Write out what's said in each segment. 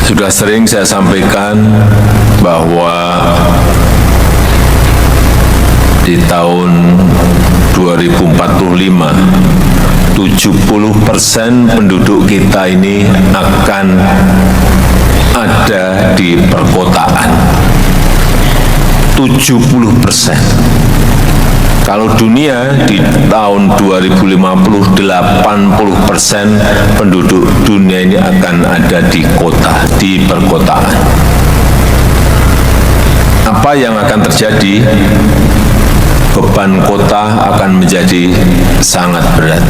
Sudah sering saya sampaikan bahwa di tahun 2045, 70% penduduk kita ini akan ada di perkotaan. 70%. Kalau dunia di tahun 2050, 80% penduduk dunia ini akan ada di kota, di perkotaan. Apa yang akan terjadi? Beban kota akan menjadi sangat berat.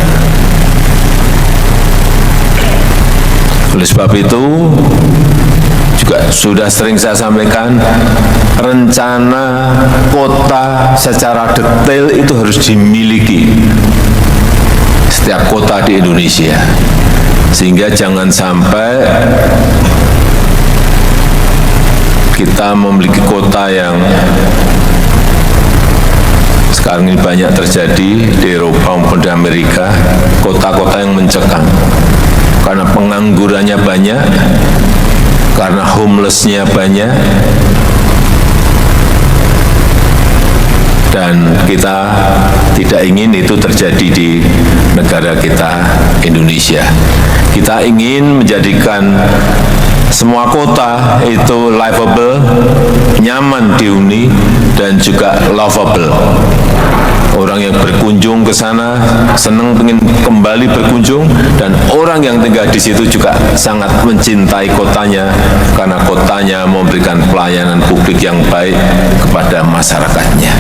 Oleh sebab itu, juga sudah sering saya sampaikan, rencana kota secara detail itu harus dimiliki setiap kota di Indonesia, sehingga jangan sampai kita memiliki kota yang sekarang ini banyak terjadi di Eropa maupun di Amerika, kota-kota yang mencekam karena penganggurannya banyak, karena homeless-nya banyak, dan kita tidak ingin itu terjadi di negara kita, Indonesia. Kita ingin menjadikan semua kota itu livable, nyaman dihuni, dan juga lovable. Orang yang berkunjung ke sana senang ingin kembali berkunjung, dan orang yang tinggal di situ juga sangat mencintai kotanya karena kotanya memberikan pelayanan publik yang baik kepada masyarakatnya.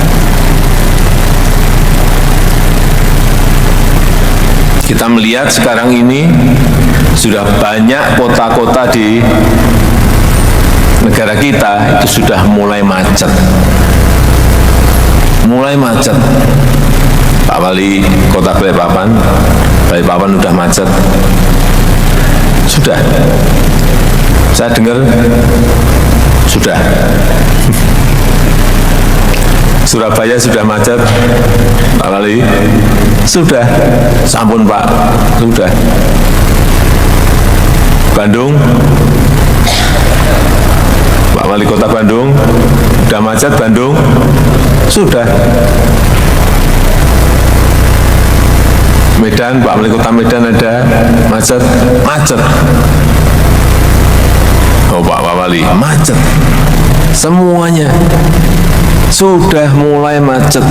Kita melihat sekarang ini sudah banyak kota-kota di negara kita itu sudah mulai macet. Pak Wali Kota Balikpapan sudah macet. Sudah. Saya dengar sudah. Surabaya sudah macet, Pak Wali. Sudah. Sampun Pak, sudah. Bandung, Pak Wali Kota Bandung, sudah macet Bandung? Sudah. Medan, Pak Wali Kota Medan ada macet? Macet. Oh Pak Wali, macet. Semuanya sudah mulai macet.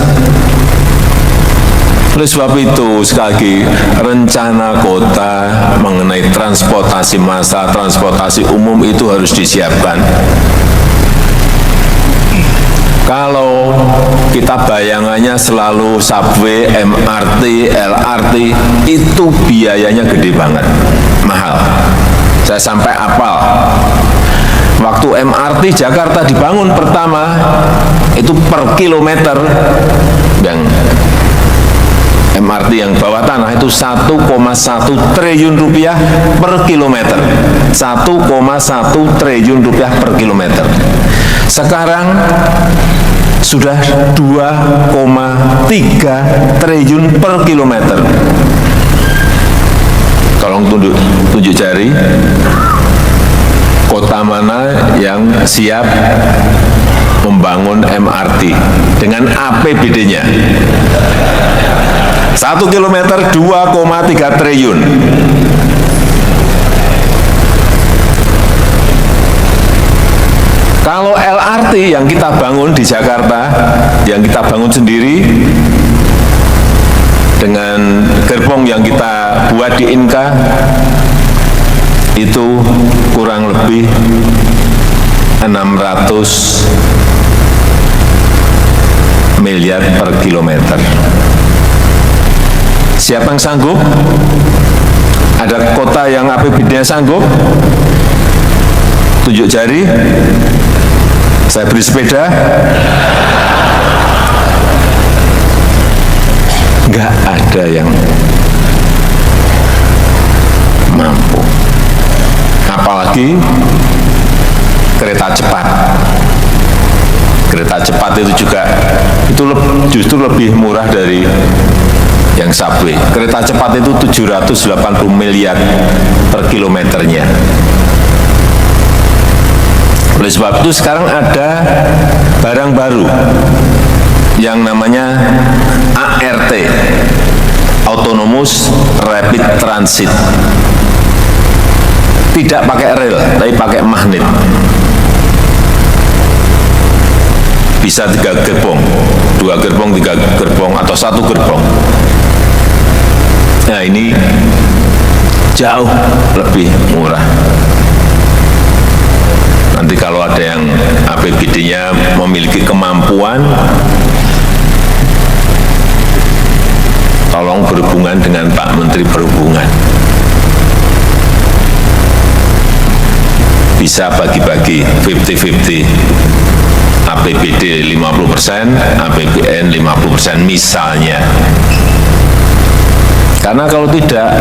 Oleh sebab itu, sekali lagi, rencana kota mengenai transportasi massal, transportasi umum itu harus disiapkan. Kalau kita bayangannya selalu subway, MRT, LRT, itu biayanya gede banget, mahal. Saya sampai apal. Waktu MRT Jakarta dibangun pertama, itu per kilometer, yang MRT yang bawah tanah itu 1,1 triliun rupiah per kilometer. 1,1 triliun rupiah per kilometer. Sekarang sudah 2,3 triliun per kilometer. Tolong tunjuk jari, kota mana yang siap membangun MRT dengan APBD-nya? 1 kilometer 2,3 triliun. Kalau LRT yang kita bangun di Jakarta, yang kita bangun sendiri, dengan gerbong yang kita buat di Inka, itu kurang lebih 600 miliar per kilometer. Siapa yang sanggup? Ada kota yang APBD-nya sanggup? Tunjuk jari. Saya beri sepeda. Enggak ada yang mampu. Apalagi kereta cepat. Kereta cepat itu juga justru lebih murah dari yang subway. Kereta cepat itu 780 miliar per kilometernya. Oleh sebab itu sekarang ada barang baru yang namanya ART, Autonomous Rapid Transit. Tidak pakai rel, tapi pakai magnet. Bisa 3 gerbong, 2 gerbong, 3 gerbong, atau 1 gerbong. Nah, ini jauh lebih murah. Nanti kalau ada yang APBD-nya memiliki kemampuan, tolong berhubungan dengan Pak Menteri Perhubungan. Bisa bagi-bagi 50-50, APBD 50%, APBN 50% misalnya. Karena kalau tidak,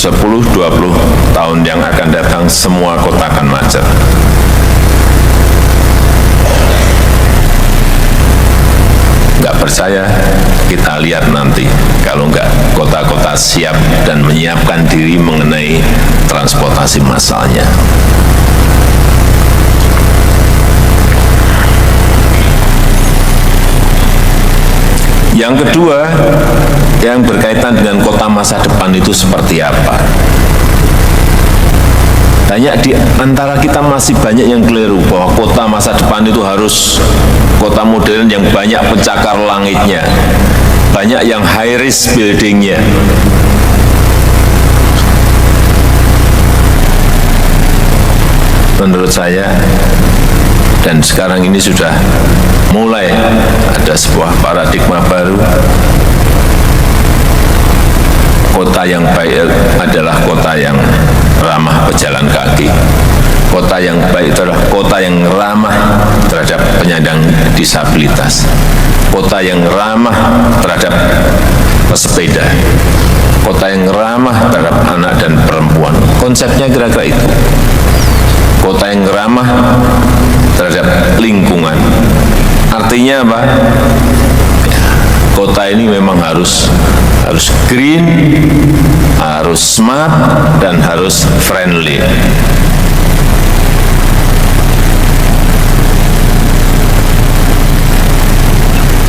(10, 20) tahun yang akan datang semua kota akan macet. Nggak percaya, kita lihat nanti kalau nggak kota-kota siap dan menyiapkan diri mengenai transportasi massalnya. Yang kedua, yang berkaitan dengan kota masa depan itu seperti apa? Banyak di antara kita masih banyak yang keliru bahwa kota masa depan itu harus kota modern yang banyak pencakar langitnya, banyak yang high rise buildingnya. Menurut saya, dan sekarang ini sudah mulai ada sebuah paradigma baru. Kota yang baik adalah kota yang ramah pejalan kaki. Kota yang baik adalah kota yang ramah terhadap penyandang disabilitas. Kota yang ramah terhadap pesepeda. Kota yang ramah terhadap anak dan perempuan. Konsepnya kira-kira itu. Kota yang ramah terhadap lingkungan. Artinya apa? Kota ini memang harus green, harus smart, dan harus friendly.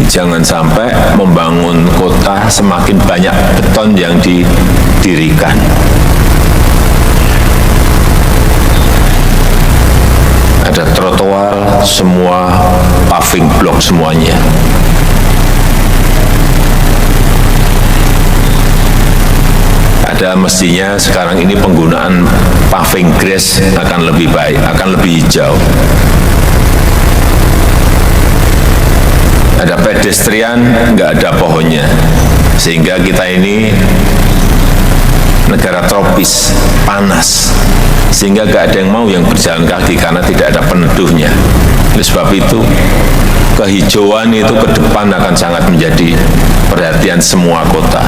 Jangan sampai membangun kota semakin banyak beton yang didirikan. Ada trotoar, semua paving block semuanya. Ada mestinya sekarang ini penggunaan paving grass akan lebih baik, akan lebih hijau. Ada pedestrian, nggak ada pohonnya, sehingga kita ini negara tropis, panas, sehingga nggak ada yang mau yang berjalan kaki karena tidak ada peneduhnya. Oleh sebab itu, kehijauan itu ke depan akan sangat menjadi perhatian semua kota.